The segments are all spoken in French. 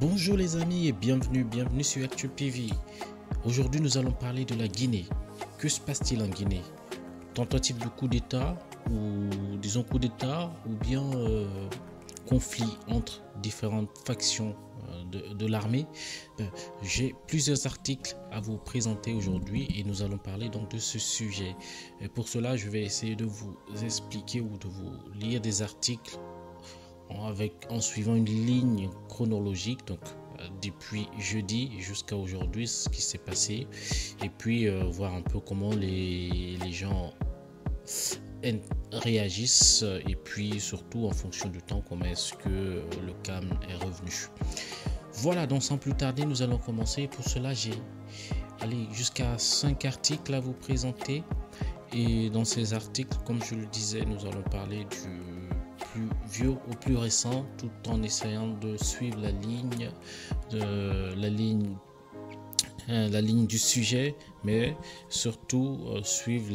Bonjour les amis et bienvenue sur Actu PV. Aujourd'hui nous allons parler de la Guinée. Que se passe-t-il en Guinée? Tentative de coup d'état ou disons coup d'état ou bien conflit entre différentes factions de l'armée. J'ai plusieurs articles à vous présenter aujourd'hui et nous allons parler donc de ce sujet. Et pour cela je vais essayer de vous expliquer ou de vous lire des articles en suivant une ligne chronologique, donc depuis jeudi jusqu'à aujourd'hui, ce qui s'est passé, et puis voir un peu comment les gens réagissent, et puis surtout en fonction du temps, comment est-ce que le calme est revenu. Voilà, donc sans plus tarder, nous allons commencer. Pour cela, j'ai jusqu'à 5 articles à vous présenter, et dans ces articles, comme je le disais, nous allons parler du plus vieux au plus récent, tout en essayant de suivre la ligne du sujet, mais surtout suivre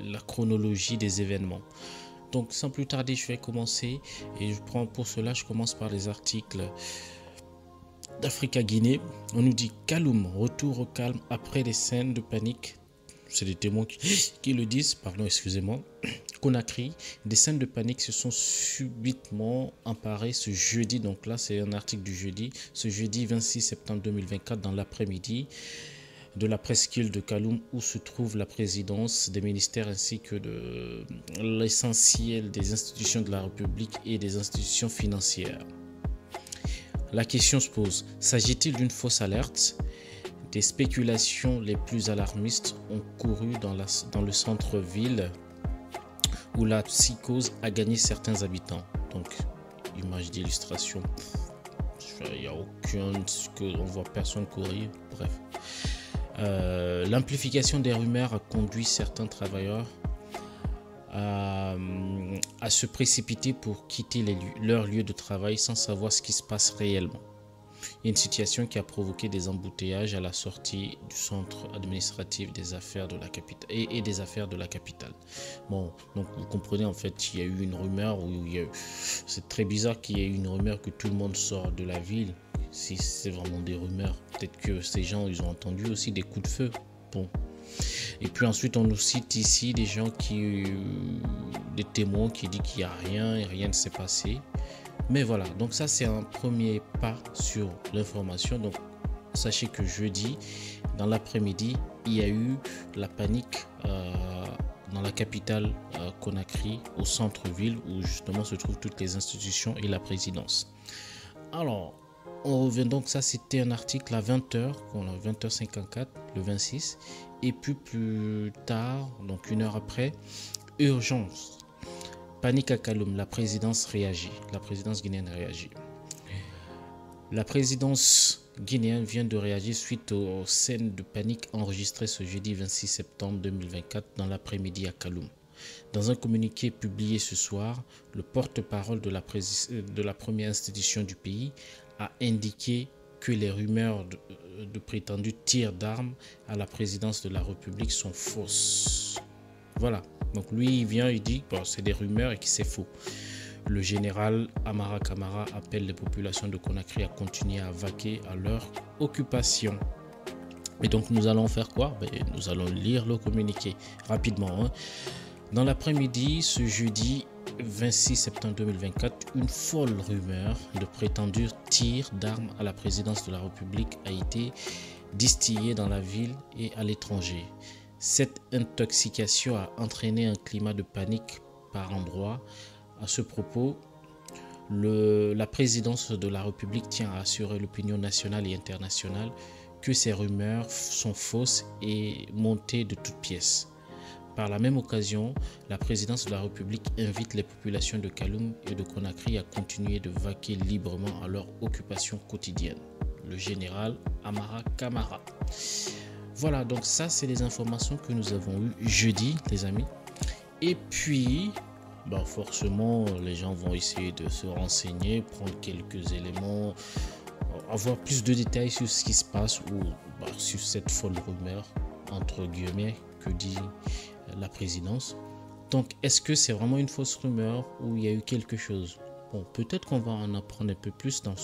la chronologie des événements. Donc sans plus tarder, je vais commencer et pour cela je commence par les articles d'Africa Guinée. On nous dit Kaloum, retour au calme après les scènes de panique. C'est des témoins qui le disent, pardon, excusez-moi. Conakry, des scènes de panique se sont subitement emparées ce jeudi, donc là c'est un article du jeudi, ce jeudi 26 septembre 2024 dans l'après-midi de la presqu'île de Kaloum où se trouve la présidence des ministères ainsi que de l'essentiel des institutions de la République et des institutions financières. La question se pose, s'agit-il d'une fausse alerte ? Des spéculations les plus alarmistes ont couru dans le centre-ville où la psychose a gagné certains habitants. Donc, image d'illustration, il n'y a on voit personne courir, bref. L'amplification des rumeurs a conduit certains travailleurs à se précipiter pour quitter leur lieu de travail sans savoir ce qui se passe réellement. Il y a une situation qui a provoqué des embouteillages à la sortie du centre administratif des affaires de la capitale et des affaires de la capitale. Bon, donc vous comprenez, en fait, il y a eu une rumeur c'est très bizarre qu'il y ait une rumeur que tout le monde sort de la ville. Si c'est vraiment des rumeurs, peut-être que ces gens, ils ont entendu aussi des coups de feu. Bon. Et puis ensuite, on nous cite ici des témoins qui disent qu'il n'y a rien ne s'est passé. Mais voilà, donc ça c'est un premier pas sur l'information. Donc sachez que jeudi, dans l'après-midi, il y a eu la panique dans la capitale Conakry, au centre-ville, où justement se trouvent toutes les institutions et la présidence. Alors, on revient donc, ça c'était un article à 20h, 20h54, le 26. Et puis plus tard, donc une heure après, urgence. Panique à Kaloum, la présidence guinéenne réagit. La présidence guinéenne vient de réagir suite aux scènes de panique enregistrées ce jeudi 26 septembre 2024 dans l'après-midi à Kaloum. Dans un communiqué publié ce soir, le porte-parole de la première institution du pays a indiqué que les rumeurs de prétendus tirs d'armes à la présidence de la République sont fausses. Voilà. Donc lui, il vient, il dit bon, c'est des rumeurs et que c'est faux. Le général Amara Kamara appelle les populations de Conakry à continuer à vaquer à leur occupation. Et donc nous allons faire quoi? Nous allons lire le communiqué rapidement. Dans l'après-midi, ce jeudi 26 septembre 2024, une folle rumeur de prétendus tirs d'armes à la présidence de la République a été distillée dans la ville et à l'étranger. Cette intoxication a entraîné un climat de panique par endroits. À ce propos, la présidence de la République tient à assurer l'opinion nationale et internationale que ces rumeurs sont fausses et montées de toutes pièces. Par la même occasion, la présidence de la République invite les populations de Kaloum et de Conakry à continuer de vaquer librement à leur occupation quotidienne. Le général Amara Kamara. Voilà, donc ça c'est les informations que nous avons eues jeudi, les amis. Et puis, forcément, les gens vont essayer de se renseigner, prendre quelques éléments, avoir plus de détails sur ce qui se passe ou sur cette folle rumeur, entre guillemets, que dit la présidence. Donc, est-ce que c'est vraiment une fausse rumeur ou il y a eu quelque chose? Bon, peut-être qu'on va en apprendre un peu plus dans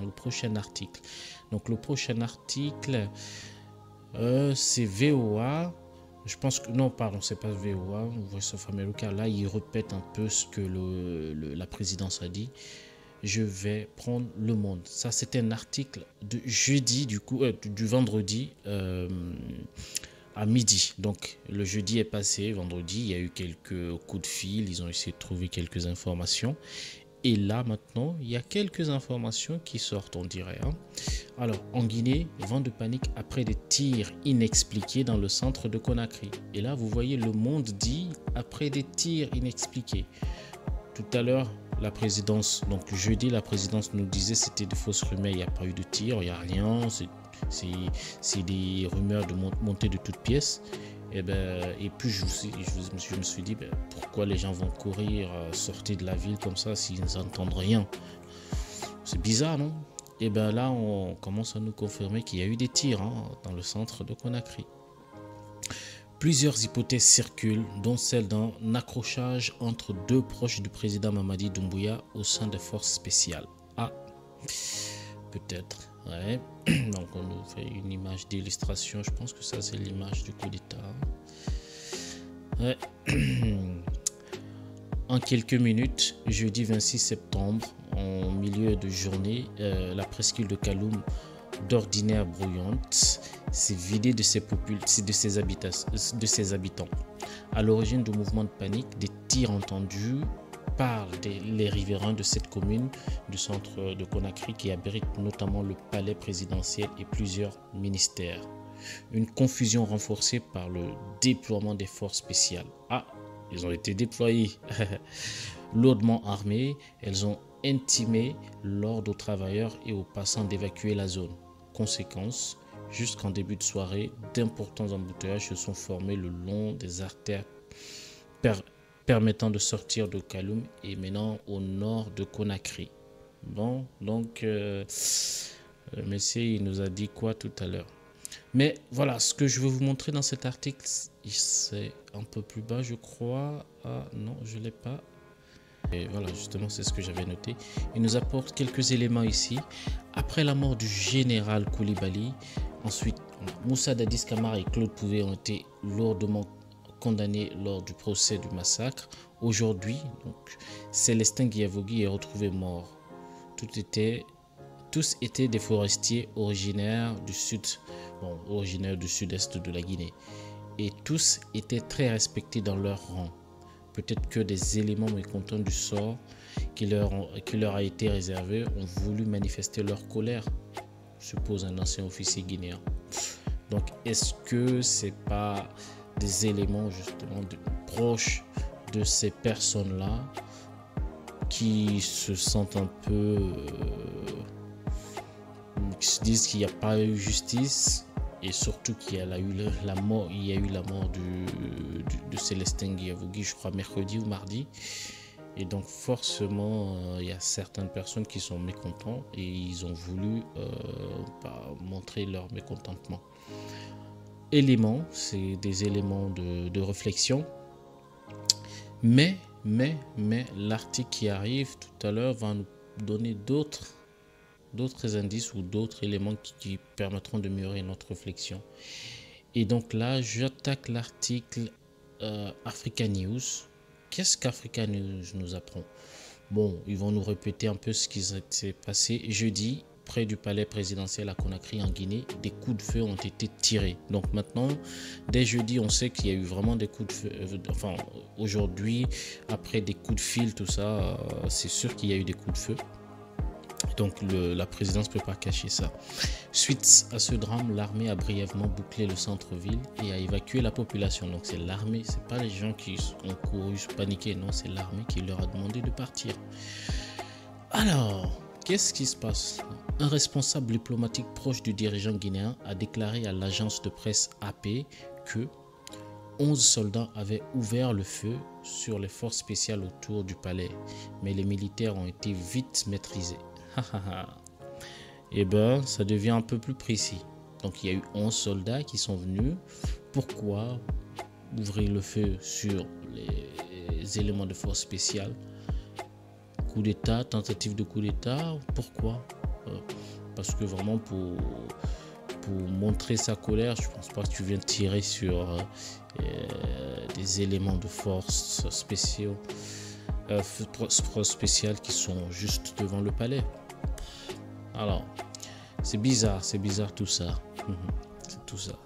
le prochain article. Donc le prochain article, c'est VOA. Je pense que non, pardon, c'est pas VOA, Voice of America. Là, il répète un peu ce que la présidence a dit. Je vais prendre Le Monde. Ça, c'était un article de jeudi, du vendredi à midi. Donc, le jeudi est passé, vendredi, il y a eu quelques coups de fil, ils ont essayé de trouver quelques informations. Et là, maintenant, il y a quelques informations qui sortent, on dirait. Alors, en Guinée, vent de panique après des tirs inexpliqués dans le centre de Conakry. Et là, vous voyez, Le Monde dit après des tirs inexpliqués. Tout à l'heure, la présidence, donc jeudi, la présidence nous disait que c'était de fausses rumeurs, il n'y a pas eu de tir, il n'y a rien, c'est des rumeurs de montée de toutes pièces. Et puis je me suis dit, pourquoi les gens vont courir, sortir de la ville comme ça s'ils n'entendent rien? C'est bizarre, non? Et là, on commence à nous confirmer qu'il y a eu des tirs dans le centre de Conakry. Plusieurs hypothèses circulent, dont celle d'un accrochage entre deux proches du président Mamadi Doumbouya au sein des forces spéciales. Ah, peut-être, ouais. Donc on nous fait une image d'illustration, je pense que ça c'est l'image du coup d'état. Ouais. En quelques minutes, jeudi 26 septembre, en milieu de journée, la presqu'île de Kaloum, d'ordinaire brouillante, s'est vidée de ses habitants. À l'origine du mouvement de panique, des tirs entendus par les riverains de cette commune du centre de Conakry qui abrite notamment le palais présidentiel et plusieurs ministères. Une confusion renforcée par le déploiement des forces spéciales. Ah, ils ont été déployés. Lourdement armées, elles ont intimé l'ordre aux travailleurs et aux passants d'évacuer la zone. Conséquence, jusqu'en début de soirée, d'importants embouteillages se sont formés le long des artères permettant de sortir de Kaloum et menant au nord de Conakry. Bon, donc, le Messie, il nous a dit quoi tout à l'heure? Mais voilà, ce que je veux vous montrer dans cet article, c'est un peu plus bas, je crois. Ah non, je ne l'ai pas. Et voilà, justement, c'est ce que j'avais noté. Il nous apporte quelques éléments ici. Après la mort du général Koulibaly, ensuite, Moussa Dadis Camara et Claude Pouvet ont été lourdement condamnés lors du procès du massacre. Aujourd'hui, donc, Célestin Guiavogui est retrouvé mort. Tous étaient des forestiers originaires du sud-est de la Guinée. Et tous étaient très respectés dans leur rang. Peut-être que des éléments mécontents du sort qui leur a été réservé ont voulu manifester leur colère, suppose un ancien officier guinéen. Donc, est-ce que c'est pas des éléments justement proches de ces personnes-là qui se sentent un peu, qui se disent qu'il n'y a pas eu justice? Et surtout qu'il y a eu la mort de Célestin Guiavogui, je crois mercredi ou mardi. Et donc forcément, il y a certaines personnes qui sont mécontentes et ils ont voulu montrer leur mécontentement. C'est des éléments de réflexion. Mais l'article qui arrive tout à l'heure va nous donner d'autres indices ou d'autres éléments qui permettront de mûrir notre réflexion. Et donc là, j'attaque l'article Africa News. Qu'est-ce qu'Africa News nous apprend? Bon, ils vont nous répéter un peu ce qui s'est passé jeudi près du palais présidentiel à Conakry en Guinée. Des coups de feu ont été tirés. Donc maintenant, dès jeudi, on sait qu'il y a eu vraiment des coups de feu. Enfin, aujourd'hui, après des coups de fil, tout ça, c'est sûr qu'il y a eu des coups de feu. Donc la présidence ne peut pas cacher ça. Suite à ce drame, l'armée a brièvement bouclé le centre-ville et a évacué la population. Donc c'est l'armée, c'est pas les gens qui ont couru paniquer, non, c'est l'armée qui leur a demandé de partir. Alors, qu'est-ce qui se passe? Un responsable diplomatique proche du dirigeant guinéen a déclaré à l'agence de presse AP que 11 soldats avaient ouvert le feu sur les forces spéciales autour du palais, mais les militaires ont été vite maîtrisés. Et ça devient un peu plus précis. Donc il y a eu 11 soldats qui sont venus. Pourquoi ouvrir le feu sur les éléments de force spéciale? coup d'État, tentative de coup d'État. Pourquoi? Parce que vraiment pour montrer sa colère, je pense pas que tu viens tirer sur des éléments de force spéciaux, spéciales qui sont juste devant le palais. Alors, c'est bizarre tout ça. C'est tout ça.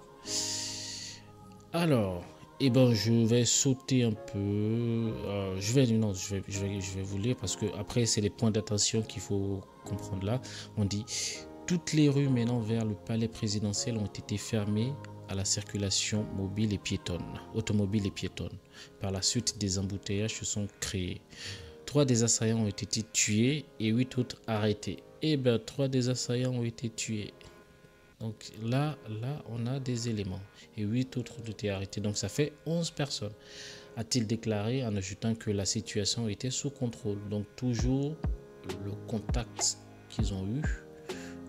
Alors, je vais sauter un peu. Je vais vous lire parce que après c'est les points d'attention qu'il faut comprendre là. On dit toutes les rues menant vers le palais présidentiel ont été fermées à la circulation automobile et piétonne. Par la suite, des embouteillages se sont créés. 3 des assaillants ont été tués et 8 autres arrêtés. 3 des assaillants ont été tués. Donc là, on a des éléments. Et 8 autres ont été arrêtés. Donc ça fait 11 personnes. A-t-il déclaré en ajoutant que la situation était sous contrôle. Donc toujours le contact qu'ils ont eu.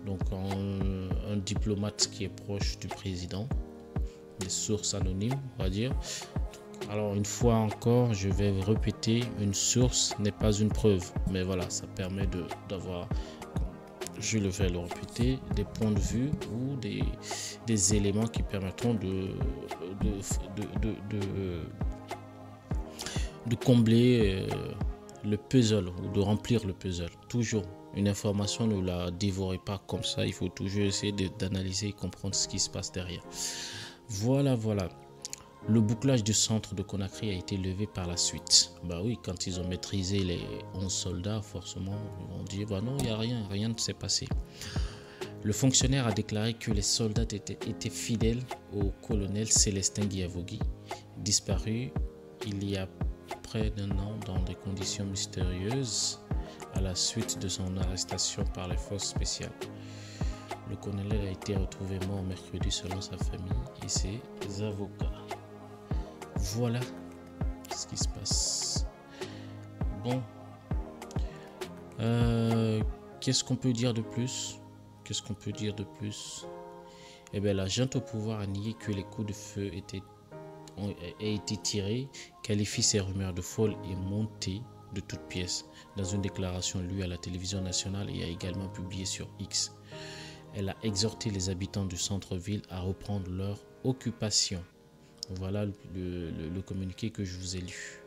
Donc un diplomate qui est proche du président. Des sources anonymes, on va dire. Alors une fois encore, je vais répéter, une source n'est pas une preuve. Mais voilà, ça permet d'avoir... Je vais le répéter, des points de vue ou des éléments qui permettront de combler le puzzle ou de remplir le puzzle. Toujours, une information, ne la dévorez pas comme ça. Il faut toujours essayer d'analyser et comprendre ce qui se passe derrière. Voilà. Le bouclage du centre de Conakry a été levé par la suite. Oui, quand ils ont maîtrisé les 11 soldats, forcément, ils vont dire non, il n'y a rien ne s'est passé. Le fonctionnaire a déclaré que les soldats étaient fidèles au colonel Célestin Guiavogui, disparu il y a près d'1 an dans des conditions mystérieuses à la suite de son arrestation par les forces spéciales. Le colonel a été retrouvé mort mercredi selon sa famille et ses avocats. Voilà ce qui se passe. Bon. Qu'est-ce qu'on peut dire de plus? La junte au pouvoir a nié que les coups de feu aient été tirés, qualifie ces rumeurs de folles et montées de toutes pièces. Dans une déclaration lue à la télévision nationale et a également publiée sur X, elle a exhorté les habitants du centre-ville à reprendre leur occupation. Voilà le communiqué que je vous ai lu.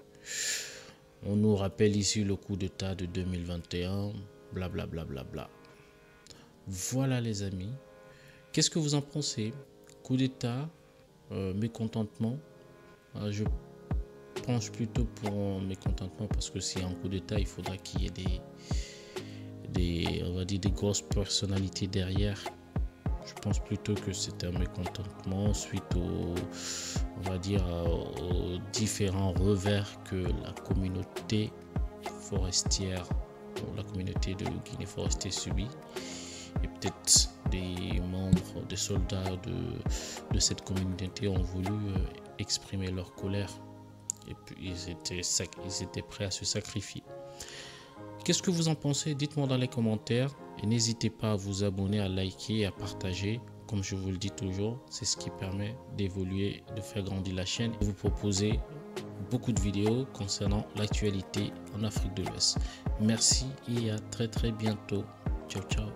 On nous rappelle ici le coup d'État de 2021, blablabla. Voilà les amis. Qu'est-ce que vous en pensez? Coup d'État, mécontentement. Je penche plutôt pour un mécontentement parce que si un coup d'État, il faudra qu'il y ait des grosses personnalités derrière. Je pense plutôt que c'est un mécontentement suite aux différents revers que la communauté forestière, la communauté de Guinée forestière subit. Et peut-être des membres, des soldats de cette communauté ont voulu exprimer leur colère. Et puis ils étaient prêts à se sacrifier. Qu'est-ce que vous en pensez? Dites-moi dans les commentaires. Et n'hésitez pas à vous abonner, à liker et à partager. Comme je vous le dis toujours, c'est ce qui permet d'évoluer, de faire grandir la chaîne et vous proposer beaucoup de vidéos concernant l'actualité en Afrique de l'Ouest. Merci et à très bientôt. Ciao.